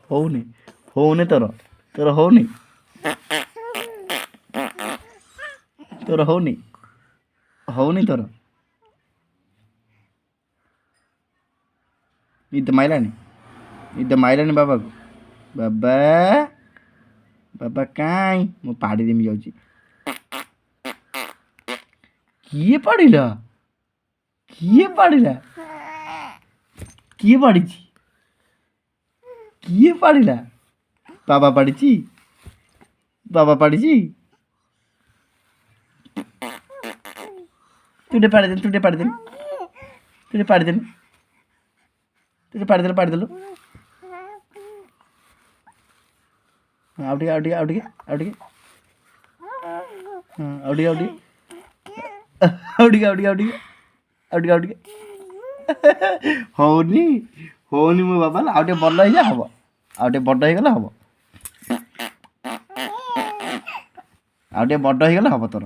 ହଉନି ହଉନି ତୋର ତୋର ହଉନି ତୋର ହଉନି ହଉନି ତୋର ନିଦ ମାଇଲାଣି ନିଦ ମାଇଲାଣି ବାବାକୁ ବାବା ବାବା କାଇଁ ମୁଁ ପାଡ଼ି ଦେମି ଯାଉଛି କିଏ ପାଡ଼ିଲା କିଏ ପାଡ଼ିଲା କିଏ ପାଡ଼ିଛି କିଏ ପାଡ଼ିଲା ବାବା ପାଡ଼ିଛି ବାବା ପାଡ଼ିଛି ତୁ ଟିକେ ପାଡ଼ିଦେଲୁ ତୁ ଟିକେ ପାଡ଼ିଦେଲୁ ତୁ ଟିକେ ପାଡ଼ିଦେଲୁ ତୁ ଟିକେ ପାଡ଼ିଦେଲୁ ପାଡ଼ିଦେଲୁ ଆଉ ଟିକେ ଆଉ ଟିକେ ଆଉ ଟିକେ ଆଉ ଟିକେ ହଁ ଆଉ ଟିକେ ଆଉ ଟିକେ ଆଉ ଟିକେ ଆଉ ଟିକେ ଆଉ ଟିକେ ଆଉ ଟିକେ ଆଉ ଟିକେ ହଉନି ହଉନି ମୋ ବାବା ଆଉ ଟିକେ ଭଲ ହେଇଯା ହବ ଆଉ ଟିକେ ବଡ଼ ହେଇଗଲେ ହବ ଆଉ ଟିକେ ବଡ଼ ହେଇଗଲେ ହବ ତୋର